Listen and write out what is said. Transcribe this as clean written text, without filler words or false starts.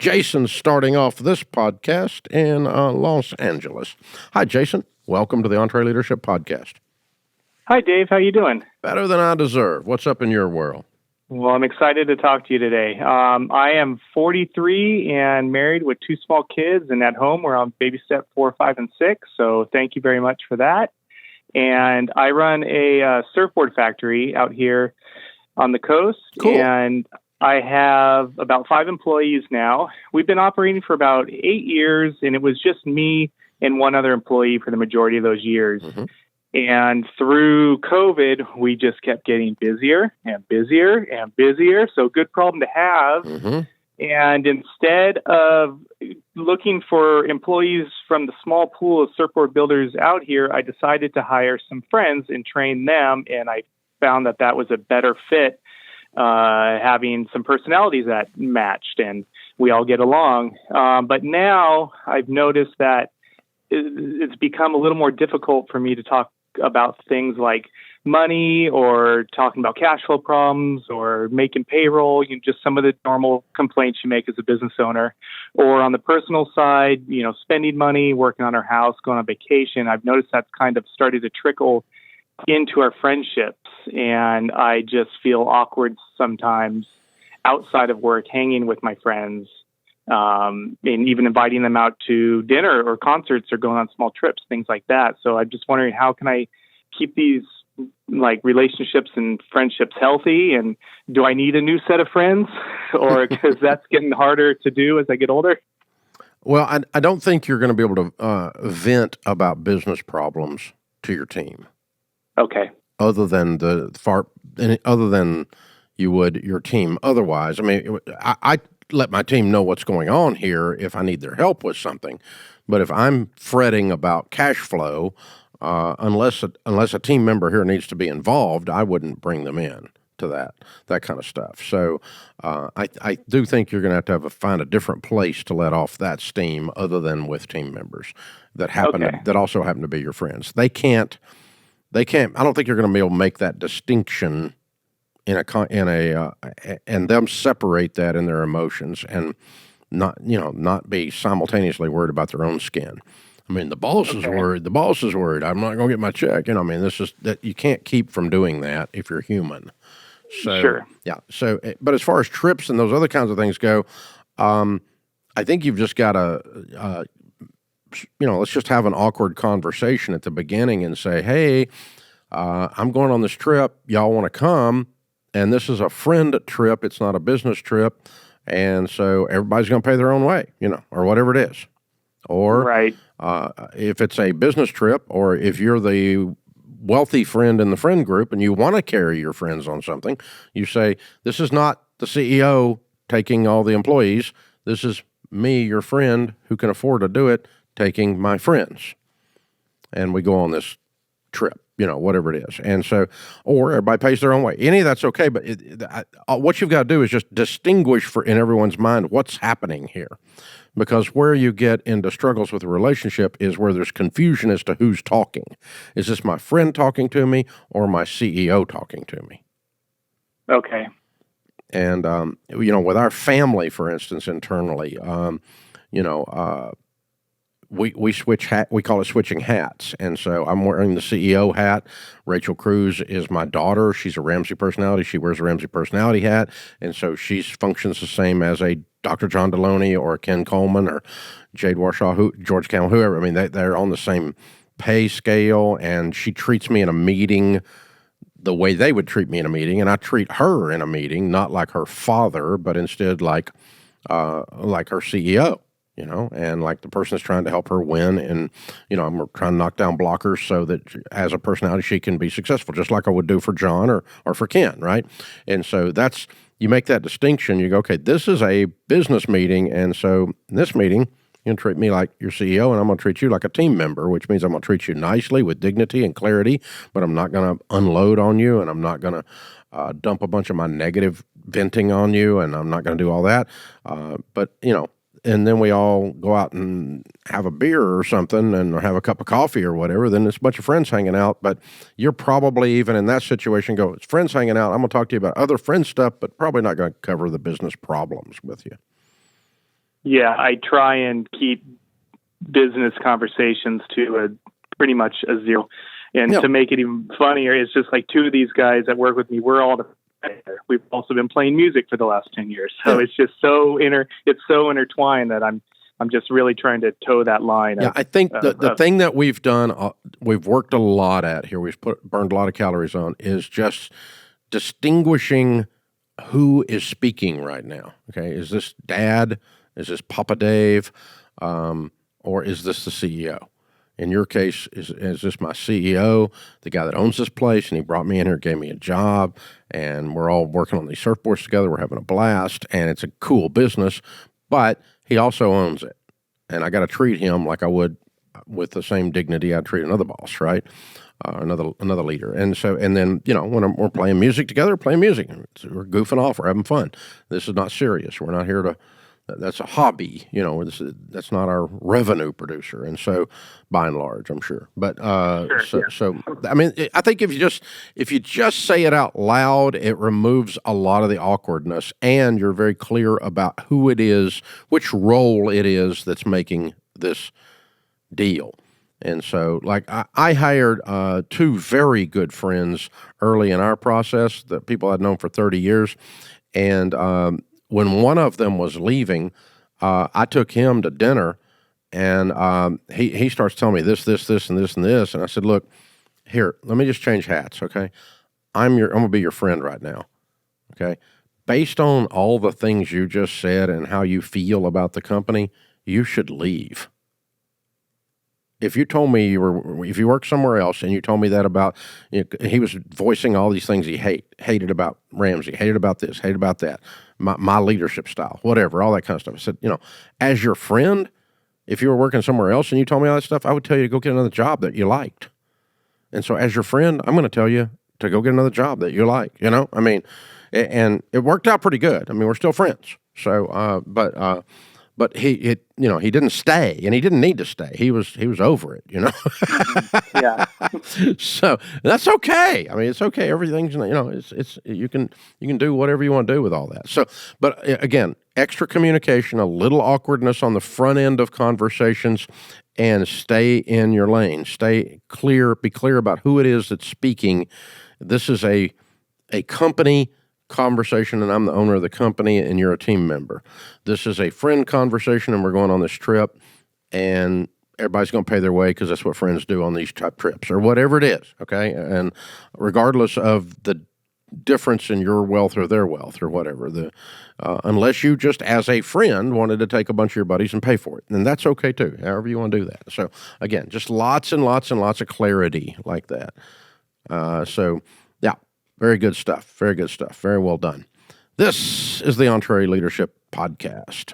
Jason's starting off this podcast in Los Angeles. Hi, Jason. Welcome to the EntreLeadership Podcast. Hi, Dave. How you doing? Better than I deserve. What's up in your world? Well, I'm excited to talk to you today. I am 43 and married with two small kids, and at home we're on baby step 4, 5, and 6. So thank you very much for that. And I run a surfboard factory out here on the coast. Cool. And I have about 5 employees now. We've been operating for about 8 years, and it was just me and one other employee for the majority of those years. Mm-hmm. And through COVID, we just kept getting busier and busier and busier. So good problem to have. Mm-hmm. And instead of looking for employees from the small pool of surfboard builders out here, I decided to hire some friends and train them. And I found that that was a better fit, having some personalities that matched and we all get along. But now I've noticed that it's become a little more difficult for me to talk about things like money or talking about cash flow problems or making payroll, just some of the normal complaints you make as a business owner. Or on the personal side, spending money, working on our house, going on vacation. I've noticed that's kind of started to trickle into our friendships. And I just feel awkward sometimes outside of work, hanging with my friends, and even inviting them out to dinner or concerts or going on small trips, things like that. So I'm just wondering, how can I keep these relationships and friendships healthy? And do I need a new set of friends, or because that's getting harder to do as I get older? Well, I don't think you're going to be able to vent about business problems to your team. Okay. Other than you would your team otherwise. I mean, I let my team know what's going on here if I need their help with something. But if I'm fretting about cash flow, unless a team member here needs to be involved, I wouldn't bring them in to that kind of stuff. So I do think you're going to have to find a different place to let off that steam other than with team members that that also happen to be your friends. They can't. I don't think you're going to be able to make that distinction and them separate that in their emotions and not be simultaneously worried about their own skin. I mean, the boss is worried. The boss is worried. I'm not going to get my check. This is that you can't keep from doing that if you're human. So, sure. Yeah. So, but as far as trips and those other kinds of things go, I think you've just got to, let's just have an awkward conversation at the beginning and say, hey, I'm going on this trip. Y'all want to come? And this is a friend trip. It's not a business trip. And so everybody's going to pay their own way, or whatever it is. Or right. If it's a business trip, or if you're the wealthy friend in the friend group and you want to carry your friends on something, you say, this is not the CEO taking all the employees. This is me, your friend, who can afford to do it, taking my friends. And we go on this trip. Whatever it is. And so, or everybody pays their own way. Any of that's okay, but what you've got to do is just distinguish in everyone's mind what's happening here. Because where you get into struggles with a relationship is where there's confusion as to who's talking. Is this my friend talking to me or my CEO talking to me? Okay. And, with our family, for instance, internally, we switch hat. We call it switching hats. And so I'm wearing the CEO hat. Rachel Cruz is my daughter. She's a Ramsey personality. She wears a Ramsey personality hat. And so she functions the same as a Dr. John Deloney or Ken Coleman or Jade Warshaw, George Campbell, whoever. I mean, they're on the same pay scale. And she treats me in a meeting the way they would treat me in a meeting. And I treat her in a meeting, not like her father, but instead like her CEO. And like the person is trying to help her win. And, I'm trying to knock down blockers so that as a personality, she can be successful, just like I would do for John or for Ken, right? And so you make that distinction. You go, okay, this is a business meeting. And so in this meeting, you're going to treat me like your CEO, and I'm going to treat you like a team member, which means I'm going to treat you nicely with dignity and clarity, but I'm not going to unload on you, and I'm not going to dump a bunch of my negative venting on you, and I'm not going to do all that. And then we all go out and have a beer or something and have a cup of coffee or whatever, then it's a bunch of friends hanging out. But you're probably even in that situation it's friends hanging out. I'm going to talk to you about other friend stuff, but probably not going to cover the business problems with you. Yeah, I try and keep business conversations to pretty much a zero. And to make it even funnier, it's just like two of these guys that work with me, we're all we've also been playing music for the last 10 years. So it's just it's so intertwined that I'm just really trying to toe that line. Yeah, I think the thing that we've done, we've worked a lot at here, burned a lot of calories on, is just distinguishing who is speaking right now. Okay, is this Dad? Is this Papa Dave? Or is this the CEO? In your case, is this my CEO, the guy that owns this place, and he brought me in here, gave me a job, and we're all working on these surfboards together. We're having a blast, and it's a cool business, but he also owns it, and I got to treat him like I would with the same dignity I'd treat another boss, right? Another leader. And so, and then, when we're playing music together, we're we're goofing off, we're having fun. This is not serious. We're not here to. That's a hobby, that's not our revenue producer. And so, by and large, I'm sure. But so I mean, I think if you just say it out loud, it removes a lot of the awkwardness, and you're very clear about who it is, which role it is that's making this deal. And so, like, I hired two very good friends early in our process, that people I'd known for 30 years, and when one of them was leaving, I took him to dinner, and he starts telling me this, and this, and this. And I said, look, here, let me just change hats, okay? I'm going to be your friend right now, okay? Based on all the things you just said and how you feel about the company, you should leave. If you told me if you worked somewhere else and you told me that about, he was voicing all these things he hated about Ramsey, hated about this, hated about that, my leadership style, whatever, all that kind of stuff. I said, as your friend, if you were working somewhere else and you told me all that stuff, I would tell you to go get another job that you liked. And so as your friend, I'm going to tell you to go get another job that you like, I mean, and it worked out pretty good. I mean, we're still friends. So, but he didn't stay, and he didn't need to stay. He was over it, Yeah. So that's okay. I mean, it's okay. Everything's, it's you can do whatever you want to do with all that. So, but again, extra communication, a little awkwardness on the front end of conversations, and stay in your lane. Stay clear. Be clear about who it is that's speaking. This is a company conversation, and I'm the owner of the company, and you're a team member. This is a friend conversation, and we're going on this trip, and everybody's going to pay their way because that's what friends do on these type trips, or whatever it is, okay? And regardless of the difference in your wealth or their wealth or whatever, unless you just as a friend wanted to take a bunch of your buddies and pay for it, and that's okay too, however you want to do that. So again, just lots and lots and lots of clarity like that. So yeah. Very good stuff. Very good stuff. Very well done. This is the EntreLeadership Podcast.